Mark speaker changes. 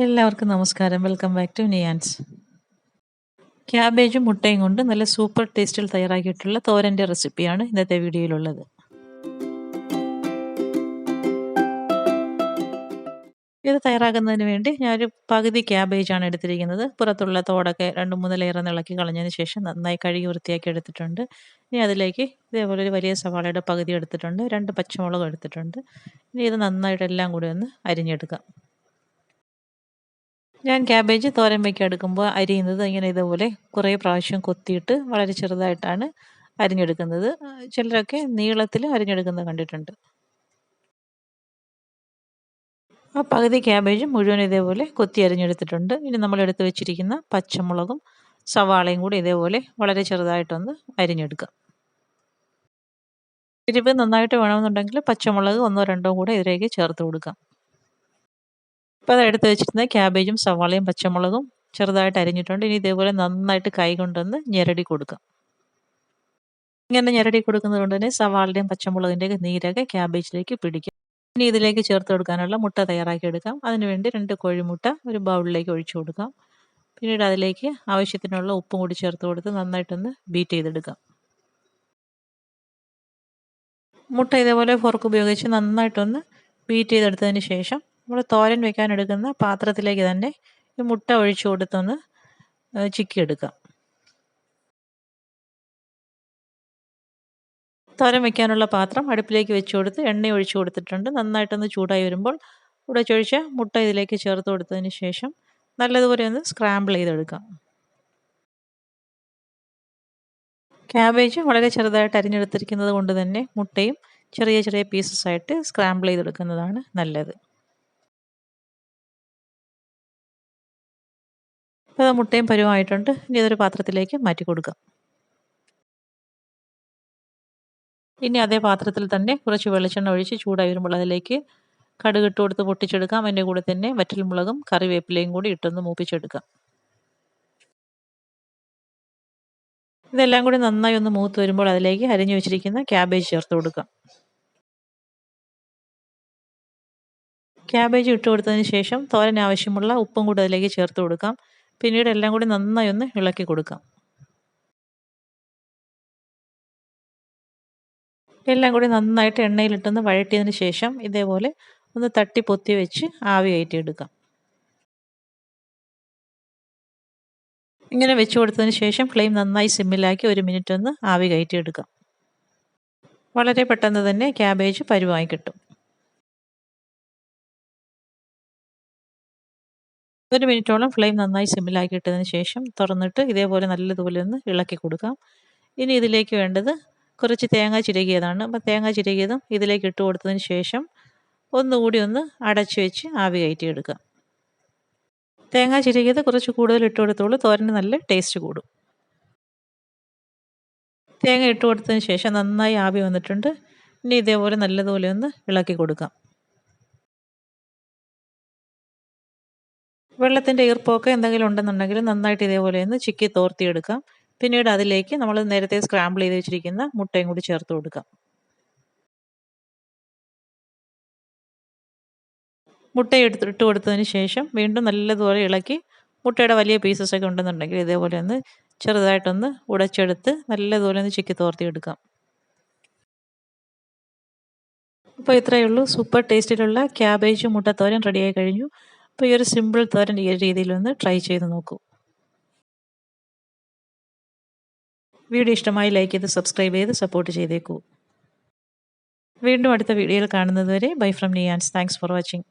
Speaker 1: എല്ലാവർക്കും നമസ്കാരം. Welcome back to Niyans. ക്യാബേജും മുട്ടയും കൊണ്ട് നല്ല സൂപ്പർ ടേസ്റ്റിൽ തയ്യാറാക്കിയിട്ടുള്ള തോരൻ്റെ റെസിപ്പിയാണ് ഇന്നത്തെ വീഡിയോയിലുള്ളത്. ഇത് തയ്യാറാക്കുന്നതിന് വേണ്ടി ഞാനൊരു പകുതി ക്യാബേജാണ് എടുത്തിരിക്കുന്നത്. പുറത്തുള്ള തോടൊക്കെ 2-3 ലെയർ ഇളക്കി കളഞ്ഞതിന് ശേഷം നന്നായി കഴുകി വൃത്തിയാക്കി എടുത്തിട്ടുണ്ട്. ഇനി അതിലേക്ക് ഇതേപോലെ ഒരു വലിയ സവാളയുടെ പകുതി എടുത്തിട്ടുണ്ട്, 2 പച്ചമുളകും എടുത്തിട്ടുണ്ട്. ഇനി ഇത് നന്നായിട്ട് എല്ലാം കൂടി ഒന്ന് അരിഞ്ഞെടുക്കാം. ഞാൻ ക്യാബേജ് തോരൻ വയ്ക്കാൻ എടുക്കുമ്പോൾ അരിയുന്നത് ഇങ്ങനെ ഇതുപോലെ കുറേ പ്രാവശ്യം കൊത്തിയിട്ട് വളരെ ചെറുതായിട്ടാണ് അരിഞ്ഞെടുക്കുന്നത്. ചിലരൊക്കെ നീളത്തിൽ അരിഞ്ഞെടുക്കുന്നത് കണ്ടിട്ടുണ്ട്. ആ പകുതി ക്യാബേജും മുഴുവൻ ഇതേപോലെ കൊത്തി അരിഞ്ഞെടുത്തിട്ടുണ്ട്. ഇനി നമ്മൾ എടുത്ത് വെച്ചിരിക്കുന്ന പച്ചമുളകും സവാളയും കൂടി ഇതേപോലെ വളരെ ചെറുതായിട്ടൊന്ന് അരിഞ്ഞെടുക്കാം. എരിവ് നന്നായിട്ട് വേണമെന്നുണ്ടെങ്കിൽ പച്ചമുളക് 1-2 കൂടെ ഇതിലേക്ക് ചേർത്ത് കൊടുക്കാം. ഇപ്പോൾ അത് എടുത്ത് വെച്ചിരുന്ന ക്യാബേജും സവാളയും പച്ചമുളകും ചെറുതായിട്ട് അരിഞ്ഞിട്ടുണ്ട്. ഇനി ഇതേപോലെ നന്നായിട്ട് കൈ കൊണ്ടൊന്ന് ഞെരടി കൊടുക്കാം. ഇങ്ങനെ ഞെരടി കൊടുക്കുന്നത് കൊണ്ട് തന്നെ സവാളയുടെയും പച്ചമുളകിൻ്റെയൊക്കെ നീരൊക്കെ ക്യാബേജിലേക്ക് പിടിക്കും. ഇനി ഇതിലേക്ക് ചേർത്ത് കൊടുക്കാനുള്ള മുട്ട തയ്യാറാക്കി എടുക്കാം. അതിനുവേണ്ടി 2 കോഴിമുട്ട ഒരു ബൗളിലേക്ക് ഒഴിച്ചു കൊടുക്കാം. പിന്നീട് അതിലേക്ക് ആവശ്യത്തിനുള്ള ഉപ്പും കൂടി ചേർത്ത് കൊടുത്ത് നന്നായിട്ടൊന്ന് ബീറ്റ് ചെയ്തെടുക്കാം. മുട്ട ഇതേപോലെ ഫോർക്ക് ഉപയോഗിച്ച് നന്നായിട്ടൊന്ന് ബീറ്റ് ചെയ്തെടുത്തതിന് ശേഷം നമ്മൾ തോരൻ വെക്കാൻ എടുക്കുന്ന പാത്രത്തിലേക്ക് തന്നെ ഈ മുട്ട ഒഴിച്ചു കൊടുത്തൊന്ന് ചിക്കിയെടുക്കാം. തോരൻ വെക്കാനുള്ള പാത്രം അടുപ്പിലേക്ക് വെച്ച് കൊടുത്ത് എണ്ണ ഒഴിച്ചു കൊടുത്തിട്ടുണ്ട്. നന്നായിട്ടൊന്ന് ചൂടായി വരുമ്പോൾ ഉടച്ചൊഴിച്ച മുട്ട ഇതിലേക്ക് ചേർത്ത് കൊടുത്തതിന് ശേഷം നല്ലതുപോലെ ഒന്ന് സ്ക്രാമ്പിൾ ചെയ്തെടുക്കാം. ക്യാബേജ് വളരെ ചെറുതായിട്ട് അരിഞ്ഞെടുത്തിരിക്കുന്നത് കൊണ്ട് തന്നെ മുട്ടയും ചെറിയ ചെറിയ പീസസ് ആയിട്ട് സ്ക്രാമ്പിൾ ചെയ്തെടുക്കുന്നതാണ് നല്ലത്. അപ്പോൾ മുട്ടയും പരുവമായിട്ടുണ്ട്. ഇനി ഇതൊരു പാത്രത്തിലേക്ക് മാറ്റി കൊടുക്കാം. ഇനി അതേ പാത്രത്തിൽ തന്നെ കുറച്ച് വെളിച്ചെണ്ണ ഒഴിച്ച് ചൂടായി വരുമ്പോൾ അതിലേക്ക് കടുക് ഇട്ട് കൊടുത്ത് പൊട്ടിച്ചെടുക്കാം. അതിൻ്റെ കൂടെ തന്നെ വറ്റൽമുളകും കറിവേപ്പിലയും കൂടി ഇട്ടൊന്ന് മൂപ്പിച്ചെടുക്കാം. ഇതെല്ലാം കൂടി നന്നായി ഒന്ന് മൂത്ത് വരുമ്പോൾ അതിലേക്ക് അരിഞ്ഞു വെച്ചിരിക്കുന്ന ക്യാബേജ് ചേർത്ത് കൊടുക്കാം. ക്യാബേജ് ഇട്ട് കൊടുത്തതിന് ശേഷം തോരൻ ആവശ്യമുള്ള ഉപ്പും കൂടി അതിലേക്ക് ചേർത്ത് കൊടുക്കാം. പിന്നീട് എല്ലാം കൂടി നന്നായി ഒന്ന് ഇളക്കി കൊടുക്കാം. എല്ലാം കൂടി നന്നായിട്ട് എണ്ണയിലിട്ടൊന്ന് വഴറ്റിയതിന് ശേഷം ഇതേപോലെ ഒന്ന് തട്ടി പൊത്തി വെച്ച് ആവി കയറ്റിയെടുക്കാം. ഇങ്ങനെ വെച്ച് കൊടുത്തതിന് ശേഷം ഫ്ലെയിം നന്നായി സിമ്മിലാക്കി 1 മിനിറ്റ് ഒന്ന് ആവി കയറ്റിയെടുക്കാം. വളരെ പെട്ടെന്ന് തന്നെ ക്യാബേജ് പരുവായി കിട്ടും. 1 മിനിറ്റോളം ഫ്ലെയിം നന്നായി സിമ്മിലാക്കി ഇട്ടതിന് ശേഷം തുറന്നിട്ട് ഇതേപോലെ നല്ലതുപോലെ ഒന്ന് ഇളക്കി കൊടുക്കാം. ഇനി ഇതിലേക്ക് വേണ്ടത് കുറച്ച് തേങ്ങ ചിരകിയതാണ്. അപ്പോൾ തേങ്ങ ചിരകിയതും ഇതിലേക്ക് ഇട്ട് കൊടുത്തതിന് ശേഷം ഒന്നുകൂടി ഒന്ന് അടച്ചു വെച്ച് ആവി കയറ്റിയെടുക്കാം. തേങ്ങ ചിരകിയത് കുറച്ച് കൂടുതൽ ഇട്ട് കൊടുത്തോളൂ, തോരന് നല്ല ടേസ്റ്റ് കൂടും. തേങ്ങ ഇട്ട് കൊടുത്തതിന് ശേഷം നന്നായി ആവി വന്നിട്ടുണ്ട്. ഇനി ഇതേപോലെ നല്ലതുപോലെ ഒന്ന് ഇളക്കി കൊടുക്കാം. വെള്ളത്തിൻ്റെ ഈർപ്പമൊക്കെ എന്തെങ്കിലും ഉണ്ടെന്നുണ്ടെങ്കിൽ നന്നായിട്ട് ഇതേപോലെ ഒന്ന് ചിക്കി തോർത്തിയെടുക്കാം. പിന്നീട് അതിലേക്ക് നമ്മൾ നേരത്തെ സ്ക്രാമ്പിൾ ചെയ്ത് വെച്ചിരിക്കുന്ന മുട്ടയും കൂടി ചേർത്ത് കൊടുക്കാം. മുട്ട ഇട്ട് കൊടുത്തതിന് ശേഷം വീണ്ടും നല്ലതുപോലെ ഇളക്കി മുട്ടയുടെ വലിയ പീസസൊക്കെ ഉണ്ടെന്നുണ്ടെങ്കിൽ ഇതേപോലെ ഒന്ന് ചെറുതായിട്ടൊന്ന് ഉടച്ചെടുത്ത് നല്ലതുപോലെ ഒന്ന് ചിക്കി തോർത്തിയെടുക്കാം. അപ്പോൾ ഇത്രയേ ഉള്ളൂ. സൂപ്പർ ടേസ്റ്റിലുള്ള ക്യാബേജ് മുട്ടത്തോരൻ റെഡിയായി കഴിഞ്ഞു. അപ്പോൾ ഈ ഒരു സിമ്പിൾ തോരൻ ഈ രീതിയിലൊന്ന് ട്രൈ ചെയ്ത് നോക്കൂ. വീഡിയോ ഇഷ്ടമായി ലൈക്ക് ചെയ്ത് സബ്സ്ക്രൈബ് ചെയ്ത് സപ്പോർട്ട് ചെയ്തേക്കൂ. വീണ്ടും അടുത്ത വീഡിയോയിൽ കാണുന്നത് വരെ bye from Niyans. Thanks for watching.